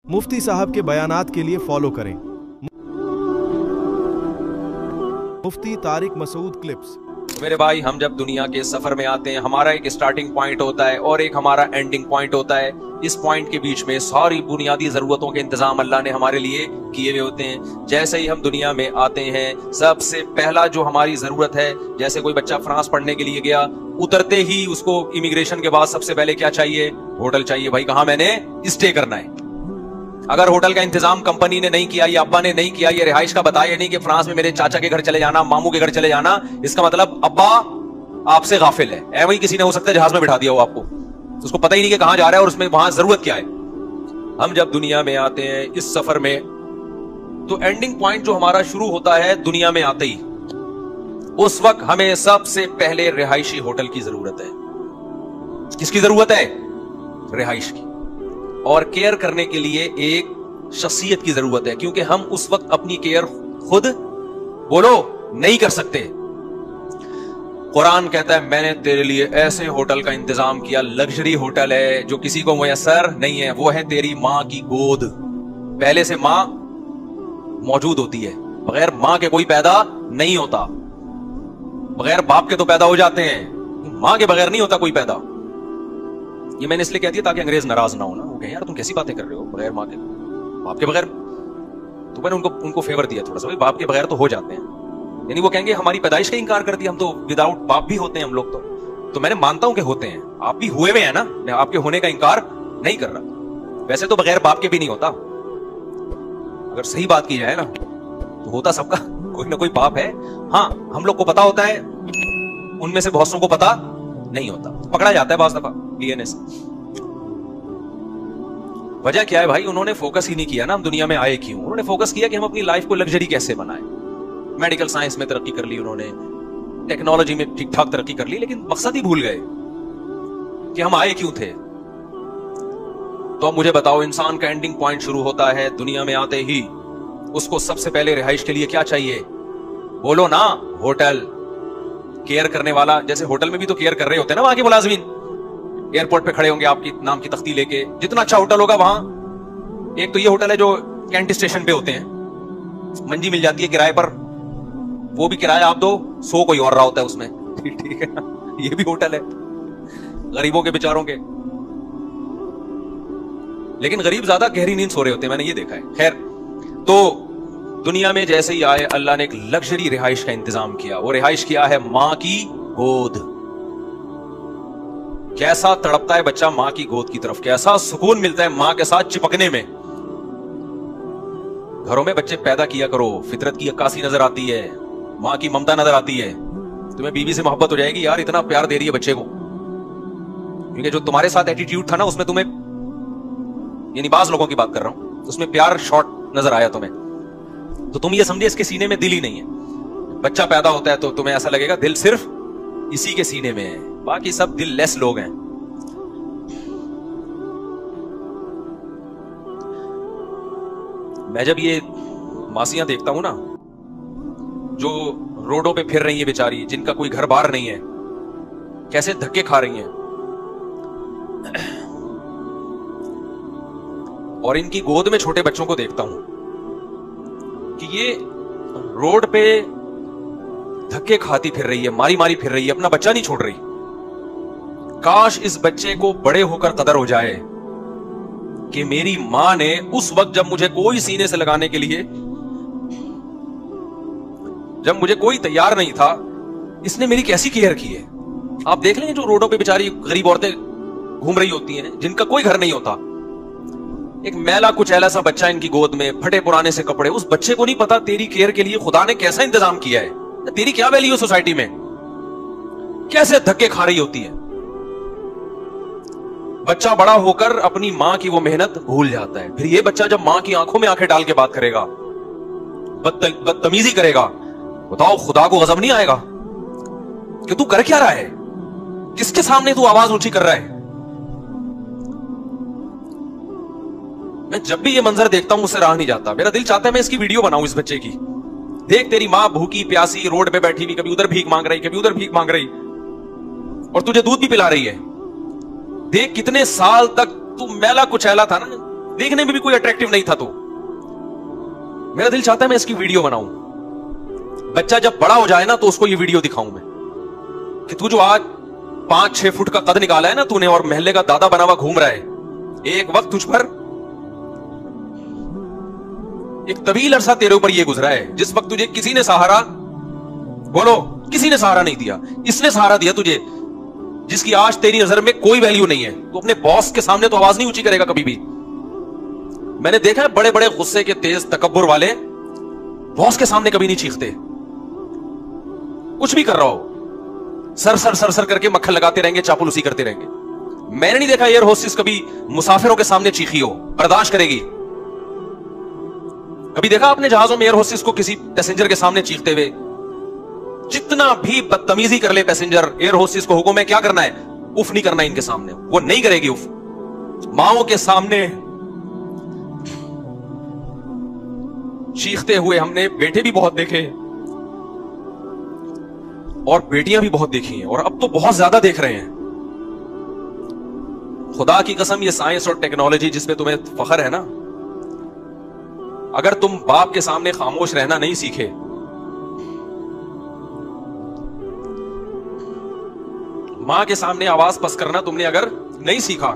मुफ्ती साहब के बयानात के लिए फॉलो करें मुफ्ती तारिक मसूद क्लिप्स। मेरे भाई, हम जब दुनिया के सफर में आते हैं, हमारा एक स्टार्टिंग पॉइंट होता है और एक हमारा एंडिंग पॉइंट होता है। इस पॉइंट के बीच में सारी बुनियादी जरूरतों के इंतजाम अल्लाह ने हमारे लिए किए हुए होते हैं। जैसे ही हम दुनिया में आते हैं, सबसे पहला जो हमारी जरूरत है, जैसे कोई बच्चा फ्रांस पढ़ने के लिए गया, उतरते ही उसको इमिग्रेशन के बाद सबसे पहले क्या चाहिए? होटल चाहिए। भाई कहां मैंने स्टे करना है। अगर होटल का इंतजाम कंपनी ने नहीं किया या अब्बा ने नहीं किया, ये रिहाइश का बताया नहीं कि फ्रांस में मेरे चाचा के घर चले जाना, मामू के घर चले जाना, इसका मतलब अब्बा आपसे गाफिल है। ऐ वही किसी ने हो सकता है जहाज में बिठा दिया हो आपको, उसको पता ही नहीं कि कहां जा रहा है और उसमें वहां जरूरत क्या है। हम जब दुनिया में आते हैं इस सफर में, तो एंडिंग पॉइंट जो हमारा शुरू होता है दुनिया में आते ही, उस वक्त हमें सबसे पहले रिहायशी होटल की जरूरत है। किसकी जरूरत है? रिहाइश की। और केयर करने के लिए एक शख्सियत की जरूरत है, क्योंकि हम उस वक्त अपनी केयर खुद बोलो नहीं कर सकते। कुरान कहता है मैंने तेरे लिए ऐसे होटल का इंतजाम किया, लग्जरी होटल है जो किसी को मुयस्सर नहीं है। वो है तेरी मां की गोद। पहले से मां मौजूद होती है, बगैर मां के कोई पैदा नहीं होता। बगैर बाप के तो पैदा हो जाते हैं, मां के बगैर नहीं होता कोई पैदा। ये मैंने इसलिए कह दिया ताकि अंग्रेज नाराज ना हो ना, वो कहे यार तुम कैसी बातें कर रहे हो, बगैर मां के, बाप के बगैर। तो मैंने उनको फेवर दिया थोड़ा सा, भाई बाप के बगैर तो हो जाते हैं। यानी वो कहेंगे हमारी पैदाइश का इंकार कर दिया, हम तो विदाउट बाप भी होते हैं हम लोग। तो मैंने मानता हूं कि होते हैं, आप भी हुए हुए हैं ना, मैं आपके होने का इंकार नहीं कर रहा। वैसे तो बगैर बाप के भी नहीं होता, अगर सही बात की जाए ना, तो होता सबका कोई ना कोई बाप है। हाँ, हम लोग को पता होता है, उनमें से बहुत को पता नहीं होता, पकड़ा जाता है बाज़ दफा डीएनए से। वजह क्या है भाई? उन्होंने फोकस ही नहीं किया ना हम दुनिया में आए क्यों। उन्होंने फोकस किया कि हम अपनी लाइफ को लग्जरी कैसे बनाएं। मेडिकल साइंस में तरक्की कर ली उन्होंने, टेक्नोलॉजी में ठीक ठाक तरक्की कर ली, लेकिन मकसद ही भूल गए कि हम आए क्यों थे। तो अब मुझे बताओ, इंसान का एंडिंग पॉइंट शुरू होता है दुनिया में आते ही। उसको सबसे पहले रिहाइश के लिए क्या चाहिए? बोलो ना, होटल। केयर करने वाला, जैसे होटल में भी तो केयर कर रहे होते हैं ना वहां के मुलाजमीन। एयरपोर्ट पे खड़े होंगे आपकी नाम की तख्ती लेके, जितना अच्छा होटल होगा वहां। एक तो ये होटल है जो कैंट स्टेशन पे होते हैं, मंजी मिल जाती है किराए पर, वो भी किराया आप दो, 100 कोई और रहा होता है उसमें। ठीक है ना, ये भी होटल है गरीबों के, बेचारों के। लेकिन गरीब ज्यादा गहरी नींद सो रहे होते हैं, मैंने ये देखा है। खैर, तो दुनिया में जैसे ही आए, अल्लाह ने एक लग्जरी रिहाइश का इंतजाम किया। वो रिहाइश किया है मां की गोद। कैसा तड़पता है बच्चा मां की गोद की तरफ, कैसा सुकून मिलता है मां के साथ चिपकने में। घरों में बच्चे पैदा किया करो, फितरत की अक्कासी नजर आती है, मां की ममता नजर आती है। तुम्हें बीवी से मोहब्बत हो जाएगी, यार इतना प्यार दे रही है बच्चे को। क्योंकि जो तुम्हारे साथ एटीट्यूड था ना, उसमें तुम्हें, यानी बाज लोगों की बात कर रहा हूं, उसमें प्यार शॉर्ट नजर आया तुम्हें। तो तुम ये समझे इसके सीने में दिल ही नहीं है। बच्चा पैदा होता है तो तुम्हें ऐसा लगेगा दिल सिर्फ इसी के सीने में है, बाकी सब दिल लेस लोग हैं। मैं जब ये मासियां देखता हूं ना, जो रोडों पे फिर रही है बेचारी, जिनका कोई घर बार नहीं है, कैसे धक्के खा रही हैं, और इनकी गोद में छोटे बच्चों को देखता हूं कि ये रोड पे धक्के खाती फिर रही है, मारी मारी फिर रही है, अपना बच्चा नहीं छोड़ रही। काश इस बच्चे को बड़े होकर कदर हो जाए कि मेरी मां ने उस वक्त, जब मुझे कोई सीने से लगाने के लिए, जब मुझे कोई तैयार नहीं था, इसने मेरी कैसी केयर की है। आप देख लेंगे जो रोडों पे बेचारी गरीब औरतें घूम रही होती हैं, जिनका कोई घर नहीं होता, एक मैला कुचैला सा बच्चा इनकी गोद में, फटे पुराने से कपड़े। उस बच्चे को नहीं पता तेरी केयर के लिए खुदा ने कैसा इंतजाम किया है, तेरी क्या वैल्यू है सोसाइटी में, कैसे धक्के खा रही होती है। बच्चा बड़ा होकर अपनी मां की वो मेहनत भूल जाता है। फिर ये बच्चा जब मां की आंखों में आंखें डाल के बात करेगा, बदतमीजी करेगा, बताओ खुदा को गजब नहीं आएगा कि तू कर क्या रहा है, किसके सामने तू आवाज ऊंची कर रहा है। मैं जब भी ये मंजर देखता हूं मुझसे रहा नहीं जाता, मेरा दिल चाहता है मैं इसकी वीडियो बनाऊं इस बच्चे की। देख तेरी मां भूखी प्यासी रोड पे बैठी हुई, कभी उधर भीख मांग रही, कभी उधर भीख मांग रही, और तुझे दूध भी पिला रही है। देख कितने साल तक तू मैला कुचैला था ना, देखने में भी कोई अट्रैक्टिव नहीं था। तो मेरा दिल चाहता है मैं इसकी वीडियो बनाऊं, बच्चा जब बड़ा हो जाए ना तो उसको ये वीडियो दिखाऊं मैं कि तू जो आज 5-6 फुट का कद निकाला है ना तूने और महल्ले का दादा बना हुआ घूम रहा है, एक वक्त तुझ पर एक तवील अरसा तेरे ऊपर ये गुजरा है जिस वक्त तुझे किसी ने सहारा, बोलो किसी ने सहारा नहीं दिया, इसने सहारा दिया तुझे, जिसकी आज तेरी नजर में कोई वैल्यू नहीं है। तो अपने बॉस के सामने तो आवाज नहीं ऊंची करेगा कभी भी। मैंने देखा है बड़े बड़े गुस्से के तेज तकब्बुर वाले बॉस के सामने कभी नहीं चीखते। कुछ भी कर रहा हो सर सर सर सर करके मक्खन लगाते रहेंगे, चापलूसी करते रहेंगे। मैंने नहीं देखा एयर होस्टेस कभी मुसाफिरों के सामने चीखी हो, बर्दाश्त करेगी। कभी देखा आपने जहाजों में एयर होस्टेस को किसी पैसेंजर के सामने चीखते हुए? जितना भी बदतमीजी कर ले पैसेंजर, एयर होस्टेस को हुक्म है क्या करना है, उफ नहीं करना इनके सामने, वो नहीं करेगी उफ। माओ के सामने चीखते हुए हमने बेटे भी बहुत देखे और बेटियां भी बहुत देखी हैं, और अब तो बहुत ज्यादा देख रहे हैं। खुदा की कसम, ये साइंस और टेक्नोलॉजी जिसमें तुम्हें फख्र है ना, अगर तुम बाप के सामने खामोश रहना नहीं सीखे, मां के सामने आवाज पस करना तुमने अगर नहीं सीखा,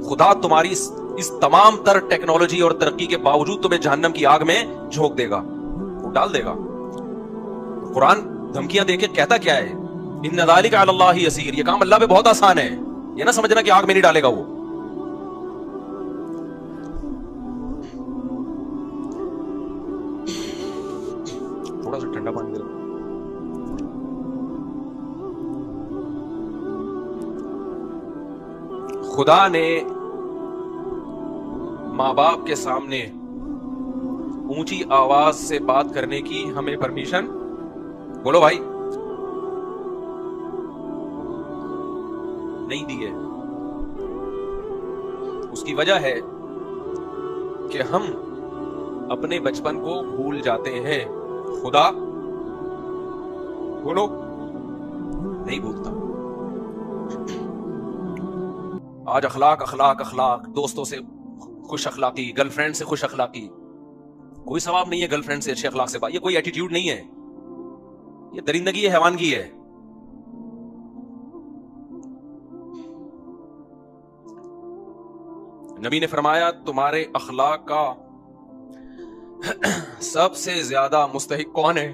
खुदा तुम्हारी इस तमाम तर टेक्नोलॉजी और तरक्की के बावजूद तुम्हें जहन्नम की आग में झोंक देगा, वो डाल देगा। कुरान धमकियां देके कहता क्या है, इन्ना ज़ालिका अलल्लाहि यसीर, ये काम अल्लाह पे बहुत आसान है। ये ना समझना कि आग में नहीं डालेगा वो। थोड़ा सा ठंडा पानी दे। खुदा ने माँ बाप के सामने ऊंची आवाज से बात करने की हमें परमिशन, बोलो भाई, नहीं दी है। उसकी वजह है कि हम अपने बचपन को भूल जाते हैं। खुदा, बोलो, नहीं भूलता। आज अखलाक अखलाक अखलाक, दोस्तों से खुश अखलाकी, गर्लफ्रेंड से खुश अखलाकी। कोई सवाब नहीं है गर्लफ्रेंड से अच्छे अखलाक से बात, ये कोई एटीट्यूड नहीं है, ये दरिंदगी है, हैवानगी है। नबी ने फरमाया तुम्हारे अखलाक का सबसे ज्यादा मुस्तहिक कौन है?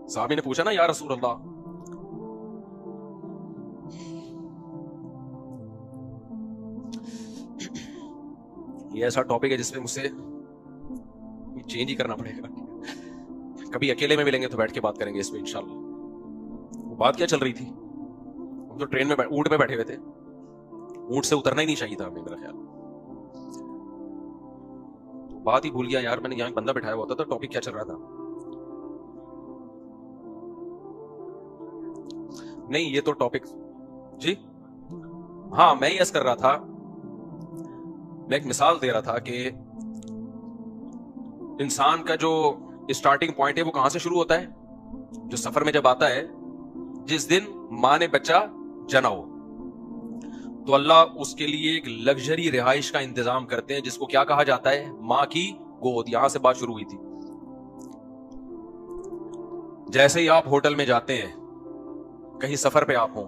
साहबी ने पूछा ना, या रसूल अल्लाह, ये ऐसा टॉपिक है जिसमें मुझसे चेंज ही करना पड़ेगा। कभी अकेले में मिलेंगे तो बैठ के बात करेंगे इसमें इंशाल्लाह। वो बात क्या चल रही थी, हम तो ट्रेन में ऊंट में बैठे हुए थे, ऊंट से उतरना ही नहीं चाहिए था हमें, मेरा ख्याल। बात ही भूल गया यार, मैंने यहां बंदा बैठाया हुआ था तो टॉपिक क्या चल रहा था। नहीं, ये तो टॉपिक जी, हाँ मैं यस कर रहा था, मैं एक मिसाल दे रहा था कि इंसान का जो स्टार्टिंग पॉइंट है वो कहां से शुरू होता है, जो सफर में जब आता है, जिस दिन मां ने बच्चा जना हो तो अल्लाह उसके लिए एक लग्जरी रिहाइश का इंतजाम करते हैं जिसको क्या कहा जाता है, मां की गोद। यहां से बात शुरू हुई थी। जैसे ही आप होटल में जाते हैं, कहीं सफर पे आप हो,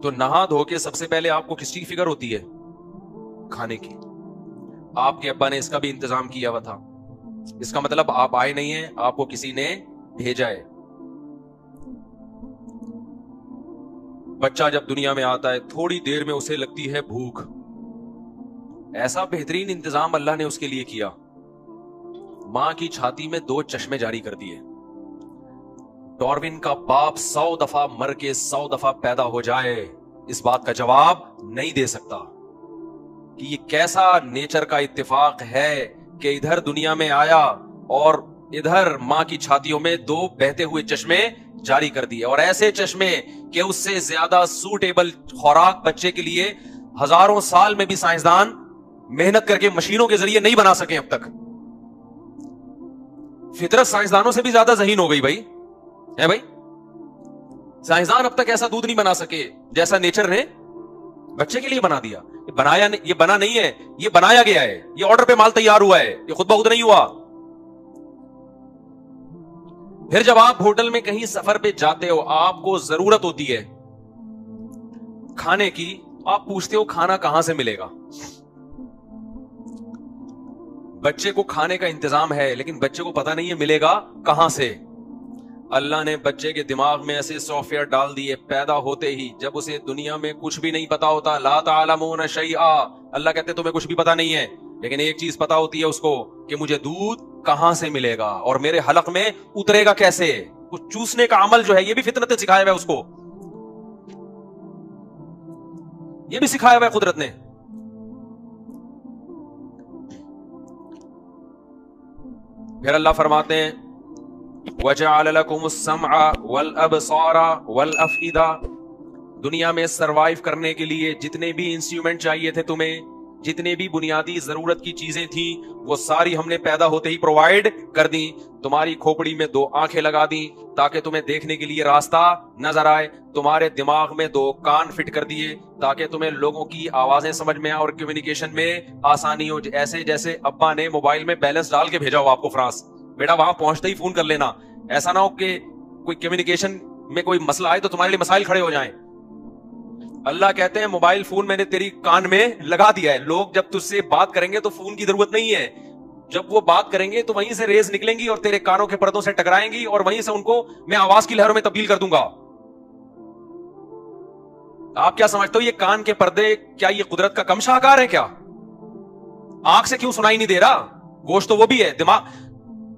तो नहा धो के सबसे पहले आपको किसकी फिक्र होती है? खाने की। आपके अब्बा ने इसका भी इंतजाम किया हुआ था। इसका मतलब आप आए नहीं हैं, आपको किसी ने भेजा है। बच्चा जब दुनिया में आता है थोड़ी देर में उसे लगती है भूख। ऐसा बेहतरीन इंतजाम अल्लाह ने उसके लिए किया, मां की छाती में 2 चश्मे जारी कर दिए। डार्विन का बाप 100 दफा मर के 100 दफा पैदा हो जाए, इस बात का जवाब नहीं दे सकता कि ये कैसा नेचर का इत्तेफाक है कि इधर दुनिया में आया और इधर मां की छातियों में 2 बहते हुए चश्मे जारी कर दिए, और ऐसे चश्मे कि उससे ज्यादा सूटेबल खुराक बच्चे के लिए हजारों साल में भी साइंसदान मेहनत करके मशीनों के जरिए नहीं बना सके अब तक। फितरत साइंसदानों से भी ज्यादा ज़हीन हो गई भाई, है भाई। साइंसदान अब तक ऐसा दूध नहीं बना सके जैसा नेचर ने बच्चे के लिए बना दिया। ये बनाया नहीं, ये बना नहीं है, ये बनाया गया है। ये ऑर्डर पे माल तैयार हुआ है, ये खुद ब खुद नहीं हुआ। फिर जब आप होटल में कहीं सफर पे जाते हो, आपको जरूरत होती है खाने की, आप पूछते हो खाना कहां से मिलेगा। बच्चे को खाने का इंतजाम है, लेकिन बच्चे को पता नहीं है मिलेगा कहां से। अल्लाह ने बच्चे के दिमाग में ऐसे सॉफ्टवेयर डाल दिए पैदा होते ही, जब उसे दुनिया में कुछ भी नहीं पता होता। ला तालमून शैआ, अल्लाह कहते तुम्हें कुछ भी पता नहीं है, लेकिन एक चीज पता होती है उसको कि मुझे दूध कहां से मिलेगा और मेरे हलक में उतरेगा कैसे। कुछ चूसने का अमल जो है ये भी फितरत ने सिखाया हुआ है उसको, ये भी सिखाया हुआ है कुदरत ने। फिर अल्लाह फरमाते हैं वजअल लकुमुस्समअ वल अबसारा वल अफइदा, दुनिया में सरवाइव करने के लिए जितने भी इंस्ट्रूमेंट चाहिए थे तुम्हें, जितने भी बुनियादी जरूरत की चीजें थी, वो सारी हमने पैदा होते ही प्रोवाइड कर दी। तुम्हारी खोपड़ी में 2 आंखें लगा दी ताकि तुम्हें देखने के लिए रास्ता नजर आए। तुम्हारे दिमाग में 2 कान फिट कर दिए ताकि तुम्हें लोगों की आवाजें समझ में आए और कम्युनिकेशन में आसानी हो। ऐसे जैसे अब्बा ने मोबाइल में बैलेंस डाल के भेजा हो आपको फ्रांस, बेटा वहां पहुंचते ही फोन कर लेना। ऐसा ना हो कि कोई कम्युनिकेशन में कोई मसला आए तो तुम्हारे लिए मसाइल खड़े हो जाएं। अल्लाह कहते हैं मोबाइल फोन मैंने तेरी कान में लगा दिया है। लोग जब तुझसे बात करेंगे तो फोन की जरूरत नहीं है, जब वो बात करेंगे तो वहीं से रेज निकलेंगी और तेरे कानों के पर्दों से टकराएंगी और वहीं से उनको मैं आवाज की लहरों में तब्दील कर दूंगा। आप क्या समझते हो ये कान के पर्दे क्या ये कुदरत का कम शाहकार है क्या? आंख से क्यों सुनाई नहीं दे रहा? गोश्त तो वो भी है, दिमाग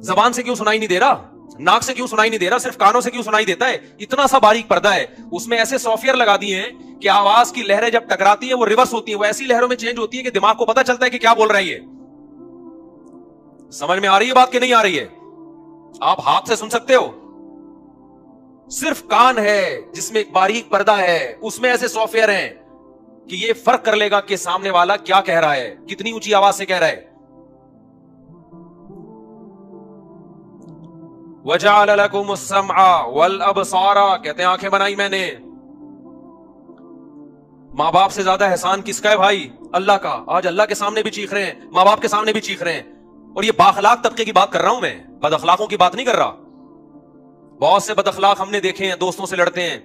जबान से क्यों सुनाई नहीं दे रहा? नाक से क्यों सुनाई नहीं दे रहा? सिर्फ कानों से क्यों सुनाई देता है? इतना सा बारीक पर्दा है, उसमें ऐसे सॉफ्टवेयर लगा दिए हैं कि आवाज की लहरें जब टकराती है वो रिवर्स होती है, वो ऐसी लहरों में चेंज होती है कि दिमाग को पता चलता है कि क्या बोल रही है। समझ में आ रही है बात कि नहीं आ रही है? आप हाथ से सुन सकते हो, सिर्फ कान है जिसमें एक बारीक पर्दा है, उसमें ऐसे सॉफ्टवेयर हैं कि ये फर्क कर लेगा कि सामने वाला क्या कह रहा है, कितनी ऊंची आवाज से कह रहा है। वजअल लकुमुस्समअ वल अबसारा, कहते हैं आंखें बनाई मैंने। मां बाप से ज्यादा एहसान किसका है भाई? अल्लाह का। आज अल्लाह के सामने भी चीख रहे हैं, मां बाप के सामने भी चीख रहे हैं। और ये बाखलाक तबके की बात कर रहा हूं मैं, बदअखलाकों की बात नहीं कर रहा। बहुत से बदअखलाक हमने देखे हैं, दोस्तों से लड़ते हैं,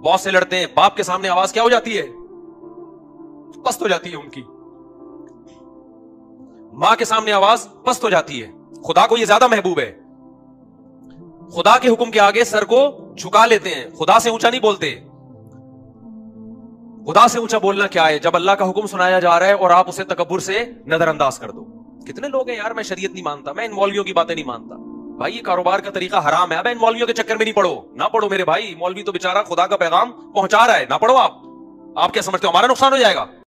बॉस से लड़ते हैं, बाप के सामने आवाज क्या हो जाती है? पस्त हो जाती है उनकी। मां के सामने आवाज पस्त हो जाती है। खुदा को यह ज्यादा महबूब है, खुदा के हुक्म के आगे सर को झुका लेते हैं, खुदा से ऊंचा नहीं बोलते। खुदा से ऊंचा बोलना क्या है जब अल्लाह का हुक्म सुनाया जा रहा है और आप उसे तकब्बुर से नजरअंदाज कर दो। कितने लोग हैं यार, मैं शरीयत नहीं मानता, मैं इन मौलवियों की बातें नहीं मानता। भाई ये कारोबार का तरीका हराम है, अब इन मौलवियों के चक्कर में नहीं पड़ो। ना पड़ो मेरे भाई, मौलवी तो बेचारा खुदा का पैगाम पहुंचा रहा है, ना पड़ो आप क्या समझते हो हमारा नुकसान हो जाएगा?